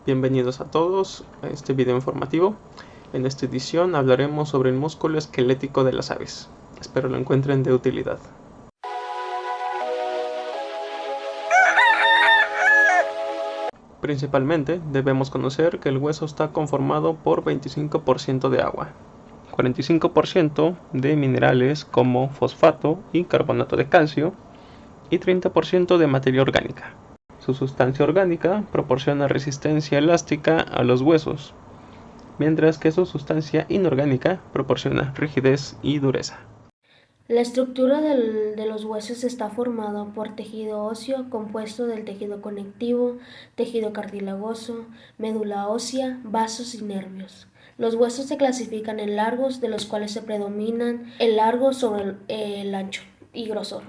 Bienvenidos a todos a este video informativo. En esta edición hablaremos sobre el músculo esquelético de las aves. Espero lo encuentren de utilidad. Principalmente debemos conocer que el hueso está conformado por 25% de agua, 45% de minerales como fosfato y carbonato de calcio y 30% de materia orgánica. Su sustancia orgánica proporciona resistencia elástica a los huesos, mientras que su sustancia inorgánica proporciona rigidez y dureza. La estructura de los huesos está formada por tejido óseo compuesto del tejido conectivo, tejido cartilagoso, médula ósea, vasos y nervios. Los huesos se clasifican en largos, de los cuales se predominan el largo sobre el ancho y grosor,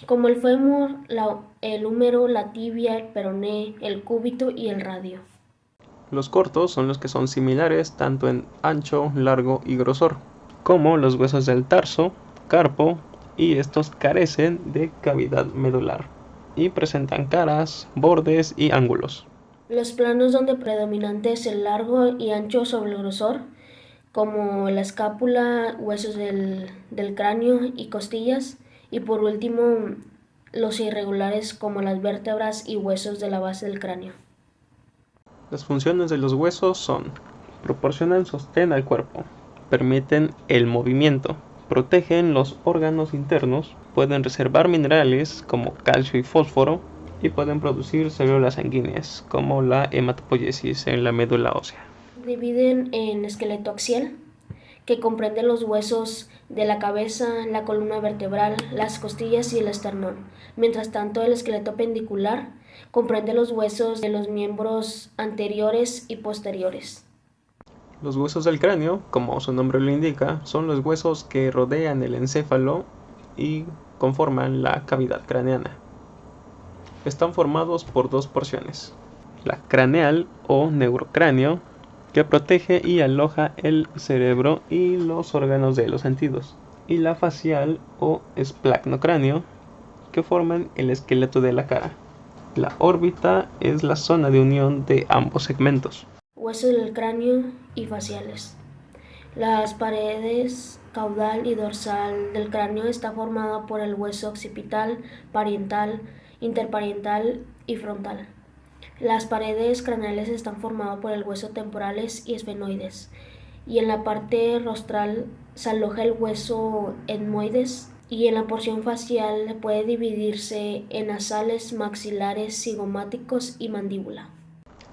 como el fémur, el húmero, la tibia, el peroné, el cúbito y el radio. Los cortos son los que son similares tanto en ancho, largo y grosor, como los huesos del tarso, carpo, y estos carecen de cavidad medular y presentan caras, bordes y ángulos. Los planos donde predominante es el largo y ancho sobre el grosor, como la escápula, huesos del cráneo y costillas, y por último los irregulares como las vértebras y huesos de la base del cráneo. Las funciones de los huesos son: proporcionan sostén al cuerpo, permiten el movimiento, protegen los órganos internos, pueden reservar minerales como calcio y fósforo y pueden producir células sanguíneas como la hematopoiesis en la médula ósea. Dividen en esqueleto axial, que comprende los huesos de la cabeza, la columna vertebral, las costillas y el esternón. Mientras tanto, el esqueleto pendicular comprende los huesos de los miembros anteriores y posteriores. Los huesos del cráneo, como su nombre lo indica, son los huesos que rodean el encéfalo y conforman la cavidad craneana. Están formados por dos porciones: la craneal o neurocráneo, que protege y aloja el cerebro y los órganos de los sentidos, y la facial o esplacnocráneo, que forman el esqueleto de la cara. La órbita es la zona de unión de ambos segmentos. Huesos del cráneo y faciales. Las paredes caudal y dorsal del cráneo está formada por el hueso occipital, parietal, interparietal y frontal. Las paredes craneales están formadas por el hueso temporales y esfenoides, y en la parte rostral se aloja el hueso etmoides, y en la porción facial puede dividirse en nasales, maxilares, cigomáticos y mandíbula.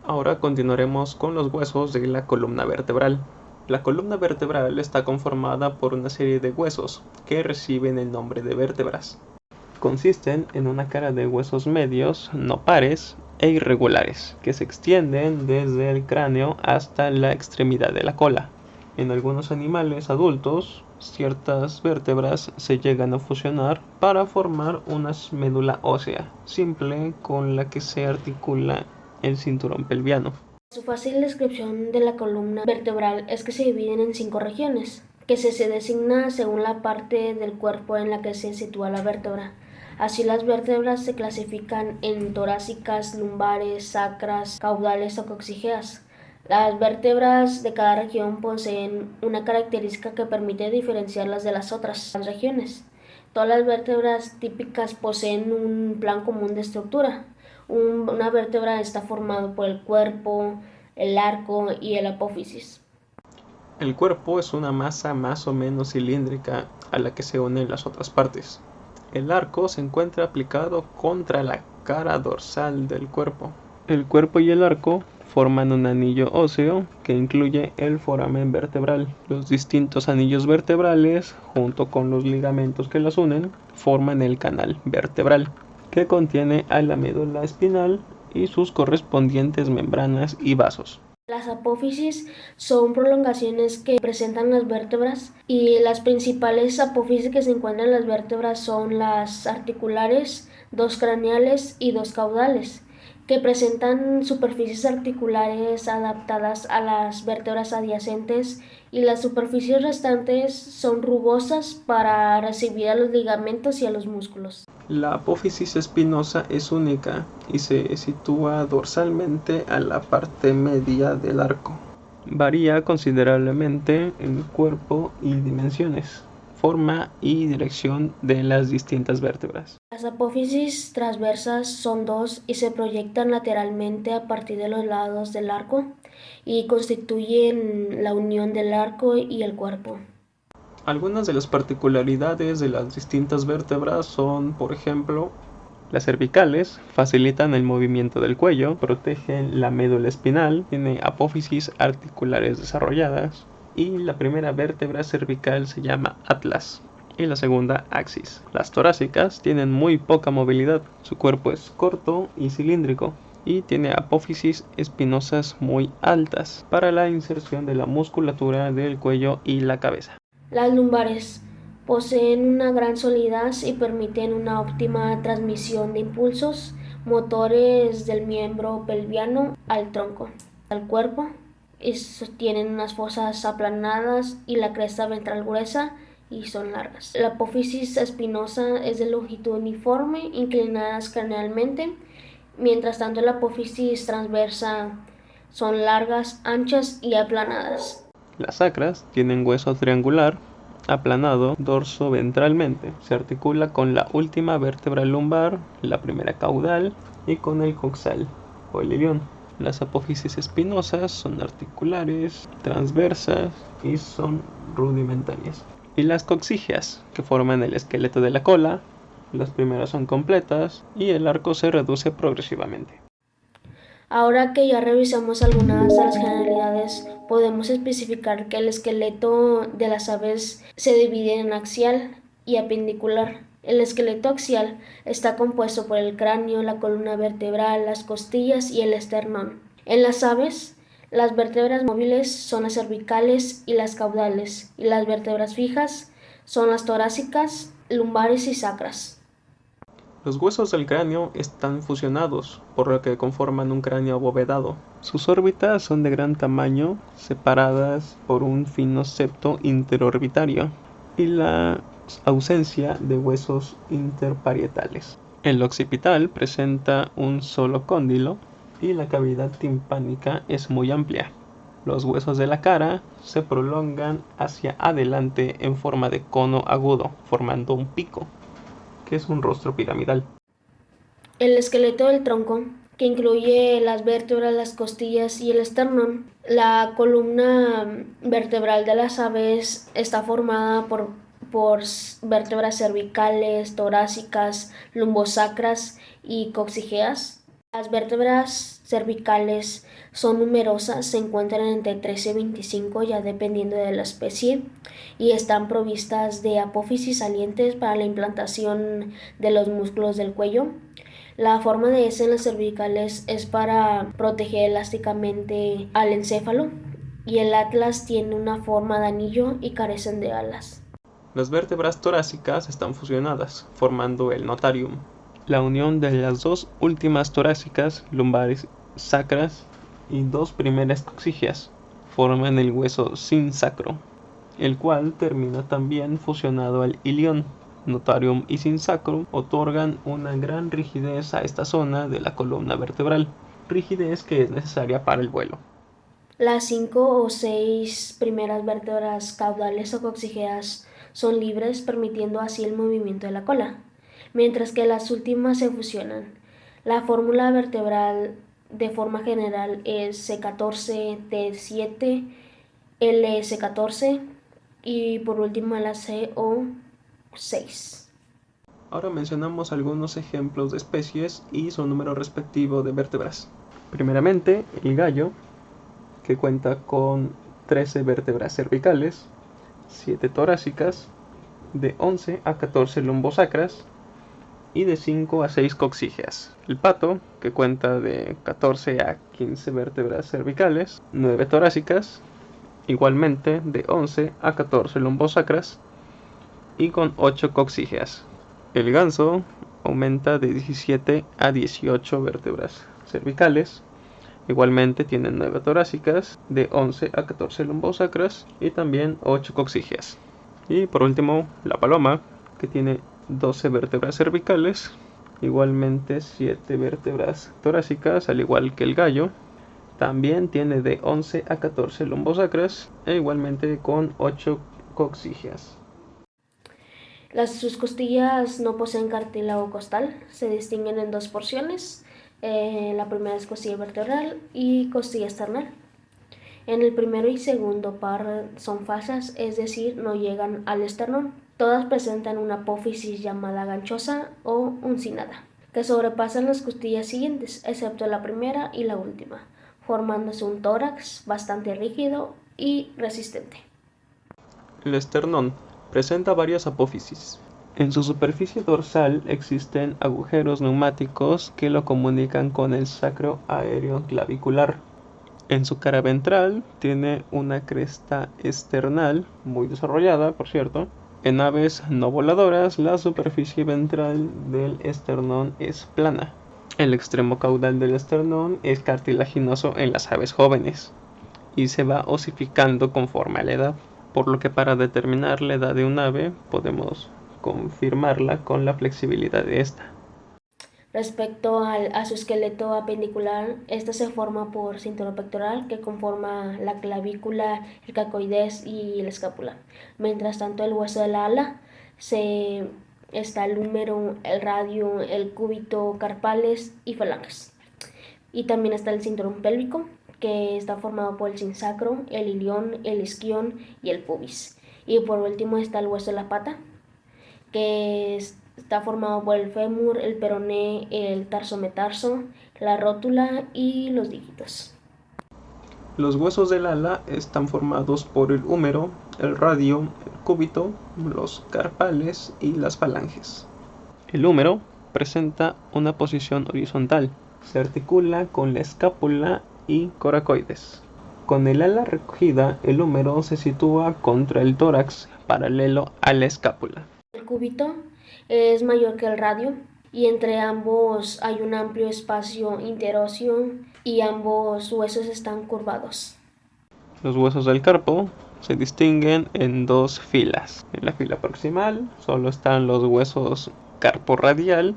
Ahora continuaremos con los huesos de la columna vertebral. La columna vertebral está conformada por una serie de huesos que reciben el nombre de vértebras. Consisten en una cara de huesos medios, no pares e irregulares, que se extienden desde el cráneo hasta la extremidad de la cola. En algunos animales adultos, ciertas vértebras se llegan a fusionar para formar una médula ósea simple con la que se articula el cinturón pelviano. Su fácil descripción de la columna vertebral es que se dividen en 5 regiones, que se designa según la parte del cuerpo en la que se sitúa la vértebra. Así, las vértebras se clasifican en torácicas, lumbares, sacras, caudales o coxígeas. Las vértebras de cada región poseen una característica que permite diferenciarlas de las otras regiones. Todas las vértebras típicas poseen un plan común de estructura. Una vértebra está formada por el cuerpo, el arco y el apófisis. El cuerpo es una masa más o menos cilíndrica a la que se unen las otras partes. El arco se encuentra aplicado contra la cara dorsal del cuerpo. El cuerpo y el arco forman un anillo óseo que incluye el foramen vertebral. Los distintos anillos vertebrales, junto con los ligamentos que los unen, forman el canal vertebral, que contiene a la médula espinal y sus correspondientes membranas y vasos. Las apófisis son prolongaciones que presentan las vértebras, y las principales apófisis que se encuentran en las vértebras son las articulares, 2 craneales y 2 caudales, que presentan superficies articulares adaptadas a las vértebras adyacentes, y las superficies restantes son rugosas para recibir a los ligamentos y a los músculos. La apófisis espinosa es única y se sitúa dorsalmente a la parte media del arco. Varía considerablemente en cuerpo y dimensiones, forma y dirección de las distintas vértebras. Las apófisis transversas son dos y se proyectan lateralmente a partir de los lados del arco y constituyen la unión del arco y el cuerpo. Algunas de las particularidades de las distintas vértebras son, por ejemplo, las cervicales facilitan el movimiento del cuello, protegen la médula espinal, tiene apófisis articulares desarrolladas y la primera vértebra cervical se llama atlas y la segunda axis. Las torácicas tienen muy poca movilidad, su cuerpo es corto y cilíndrico y tiene apófisis espinosas muy altas para la inserción de la musculatura del cuello y la cabeza. Las lumbares poseen una gran solidez y permiten una óptima transmisión de impulsos motores del miembro pelviano al tronco, al cuerpo, y tienen unas fosas aplanadas y la cresta ventral gruesa y son largas. La apófisis espinosa es de longitud uniforme, inclinadas cranealmente, mientras tanto la apófisis transversa son largas, anchas y aplanadas. Las sacras tienen hueso triangular, aplanado dorso-ventralmente. Se articula con la última vértebra lumbar, la primera caudal y con el coxal o el ilión. Las apófisis espinosas son articulares, transversas y son rudimentarias. Y las coxígeas, que forman el esqueleto de la cola, las primeras son completas y el arco se reduce progresivamente. Ahora que ya revisamos algunas de las generalidades, podemos especificar que el esqueleto de las aves se divide en axial y apendicular. El esqueleto axial está compuesto por el cráneo, la columna vertebral, las costillas y el esternón. En las aves, las vértebras móviles son las cervicales y las caudales, y las vértebras fijas son las torácicas, lumbares y sacras. Los huesos del cráneo están fusionados, por lo que conforman un cráneo abovedado. Sus órbitas son de gran tamaño, separadas por un fino septo interorbitario y la ausencia de huesos interparietales. El occipital presenta un solo cóndilo y la cavidad timpánica es muy amplia. Los huesos de la cara se prolongan hacia adelante en forma de cono agudo, formando un pico, que es un rostro piramidal. El esqueleto del tronco, que incluye las vértebras, las costillas y el esternón. La columna vertebral de las aves está formada por vértebras cervicales, torácicas, lumbosacras y coxígeas. Las vértebras cervicales son numerosas, se encuentran entre 13 y 25 ya dependiendo de la especie y están provistas de apófisis salientes para la implantación de los músculos del cuello. La forma de S en las cervicales es para proteger elásticamente al encéfalo y el atlas tiene una forma de anillo y carecen de alas. Las vértebras torácicas están fusionadas, formando el notarium. La unión de las dos últimas torácicas, lumbares, sacras y dos primeras coxígeas forman el hueso sinsacro, el cual termina también fusionado al ilión. Notarium y sinsacro otorgan una gran rigidez a esta zona de la columna vertebral, rigidez que es necesaria para el vuelo. Las 5 o 6 primeras vértebras caudales o coxígeas son libres, permitiendo así el movimiento de la cola, mientras que las últimas se fusionan. La fórmula vertebral de forma general es C14, T7, LS14 y por último la CO6. Ahora mencionamos algunos ejemplos de especies y su número respectivo de vértebras. Primeramente, el gallo, que cuenta con 13 vértebras cervicales, 7 torácicas, de 11 a 14 lumbosacras y de 5 a 6 coxígeas. El pato, que cuenta de 14 a 15 vértebras cervicales, 9 torácicas, igualmente de 11 a 14 lumbosacras y con 8 coxígeas. El ganso aumenta de 17 a 18 vértebras cervicales, igualmente tiene 9 torácicas, de 11 a 14 lumbosacras y también 8 coxígeas. Y por último, la paloma, que tiene 12 vértebras cervicales, igualmente 7 vértebras torácicas, al igual que el gallo. También tiene de 11 a 14 lombosacras e igualmente con 8 coxígeas. Sus costillas no poseen cartílago costal, se distinguen en dos porciones. La primera es costilla vertebral y costilla esternal. En el primero y segundo par son falsas, es decir, no llegan al esternón. Todas presentan una apófisis llamada ganchosa o uncinada, que sobrepasan las costillas siguientes, excepto la primera y la última, formándose un tórax bastante rígido y resistente. El esternón presenta varias apófisis. En su superficie dorsal existen agujeros neumáticos que lo comunican con el sacro aéreo clavicular. En su cara ventral tiene una cresta esternal muy desarrollada, por cierto. En aves no voladoras, la superficie ventral del esternón es plana. El extremo caudal del esternón es cartilaginoso en las aves jóvenes y se va osificando conforme a la edad, por lo que para determinar la edad de un ave podemos confirmarla con la flexibilidad de esta. Respecto a su esqueleto apendicular, este se forma por cinturón pectoral que conforma la clavícula, el cacoides y la escápula. Mientras tanto, el hueso de la ala está el húmero, el radio, el cúbito, carpales y falanges. Y también está el cinturón pélvico, que está formado por el sinsacro, el ilión, el isquión y el pubis. Y por último está el hueso de la pata, que está formado por el fémur, el peroné, el tarsometarso, la rótula y los dígitos. Los huesos del ala están formados por el húmero, el radio, el cúbito, los carpales y las falanges. El húmero presenta una posición horizontal, se articula con la escápula y coracoides. Con el ala recogida, el húmero se sitúa contra el tórax, paralelo a la escápula. El cúbito es mayor que el radio y entre ambos hay un amplio espacio interóseo y ambos huesos están curvados. Los huesos del carpo se distinguen en dos filas. En la fila proximal solo están los huesos carpo radial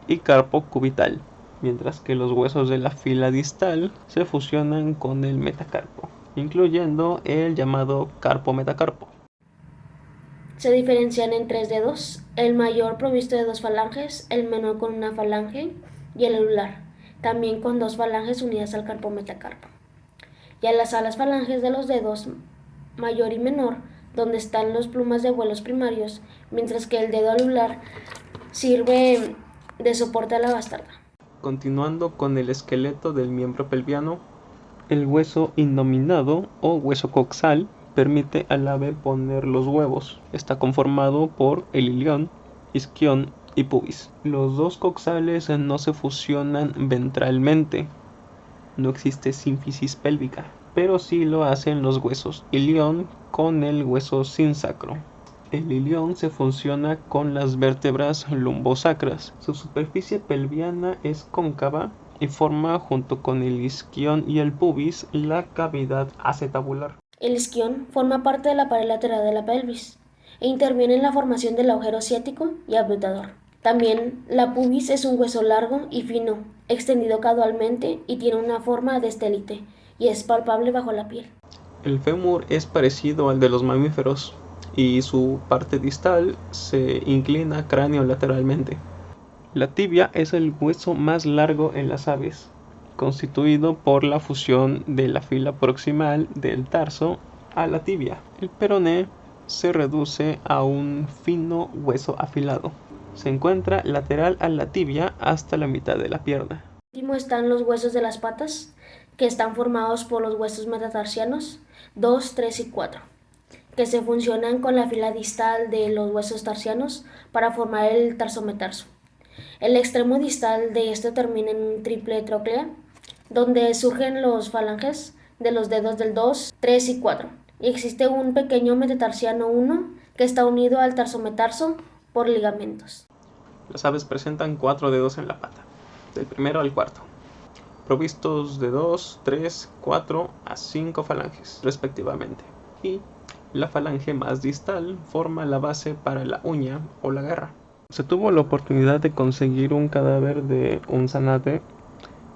y carpo cubital, mientras que los huesos de la fila distal se fusionan con el metacarpo, incluyendo el llamado carpo metacarpo. Se diferencian en tres dedos, el mayor provisto de dos falanges, el menor con una falange y el anular, también con dos falanges unidas al carpo metacarpo. Y a las alas falanges de los dedos mayor y menor, donde están los plumas de vuelos primarios, mientras que el dedo anular sirve de soporte a la bastarda. Continuando con el esqueleto del miembro pelviano, el hueso innominado o hueso coxal permite al ave poner los huevos. Está conformado por el ilión, isquión y pubis. Los dos coxales no se fusionan ventralmente. No existe sínfisis pélvica, pero sí lo hacen los huesos ilión con el hueso sinsacro. El ilión se fusiona con las vértebras lumbosacras. Su superficie pelviana es cóncava y forma junto con el isquión y el pubis la cavidad acetabular. El isquión forma parte de la pared lateral de la pelvis e interviene en la formación del agujero ciático y abductor. También la pubis es un hueso largo y fino, extendido caudalmente y tiene una forma de estelite y es palpable bajo la piel. El fémur es parecido al de los mamíferos y su parte distal se inclina cráneo-lateralmente. La tibia es el hueso más largo en las aves, constituido por la fusión de la fila proximal del tarso a la tibia. El peroné se reduce a un fino hueso afilado. Se encuentra lateral a la tibia hasta la mitad de la pierna. Por último están los huesos de las patas, que están formados por los huesos metatarsianos 2, 3 y 4, que se fusionan con la fila distal de los huesos tarsianos para formar el tarsometarso. El extremo distal de este termina en un triple tróclea, donde surgen los falanges de los dedos del 2, 3 y 4. Y existe un pequeño metatarsiano 1 que está unido al tarsometarso por ligamentos. Las aves presentan 4 dedos en la pata, del primero al cuarto, provistos de 2, 3, 4 a 5 falanges, respectivamente. Y la falange más distal forma la base para la uña o la garra. Se tuvo la oportunidad de conseguir un cadáver de un zanate.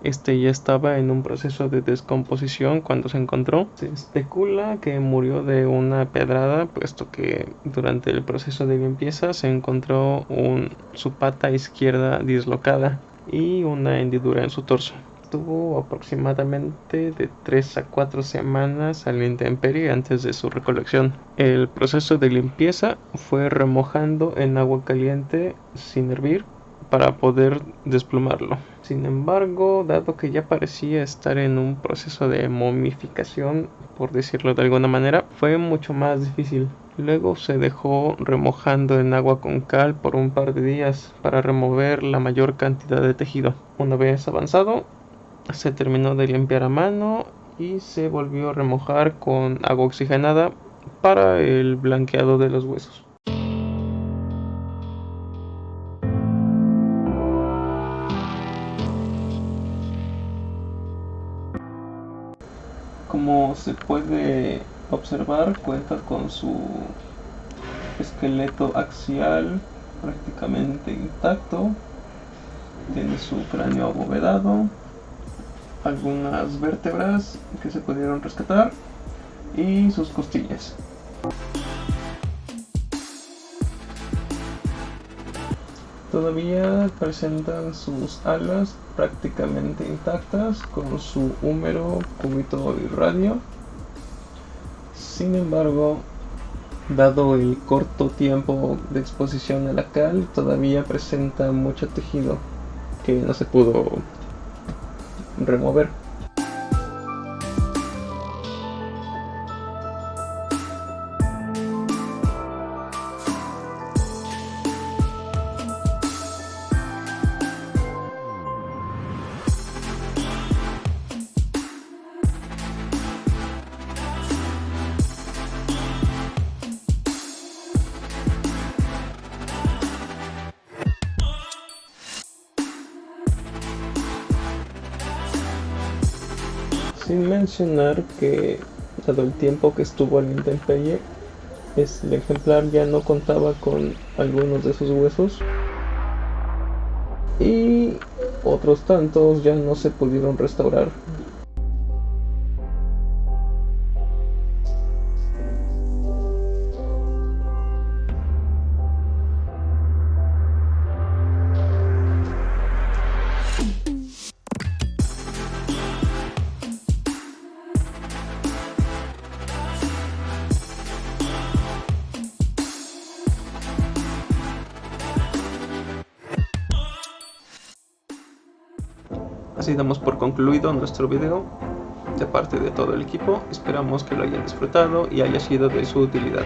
Este ya estaba en un proceso de descomposición cuando se encontró. Se especula que murió de una pedrada, puesto que durante el proceso de limpieza se encontró su pata izquierda dislocada y una hendidura en su torso. Estuvo aproximadamente de 3 a 4 semanas a la intemperie antes de su recolección. El proceso de limpieza fue remojando en agua caliente sin hervir para poder desplumarlo. Sin embargo, dado que ya parecía estar en un proceso de momificación, por decirlo de alguna manera, fue mucho más difícil. Luego se dejó remojando en agua con cal por un par de días para remover la mayor cantidad de tejido. Una vez avanzado, se terminó de limpiar a mano y se volvió a remojar con agua oxigenada para el blanqueado de los huesos. Como se puede observar, cuenta con su esqueleto axial prácticamente intacto, tiene su cráneo abovedado, algunas vértebras que se pudieron rescatar y sus costillas. Todavía presentan sus alas prácticamente intactas con su húmero, cúbito y radio. Sin embargo, dado el corto tiempo de exposición a la cal, todavía presenta mucho tejido que no se pudo remover. Sin mencionar que, dado el tiempo que estuvo en la intemperie, el ejemplar ya no contaba con algunos de sus huesos y otros tantos ya no se pudieron restaurar. Así damos por concluido nuestro video. De parte de todo el equipo, esperamos que lo hayan disfrutado y haya sido de su utilidad.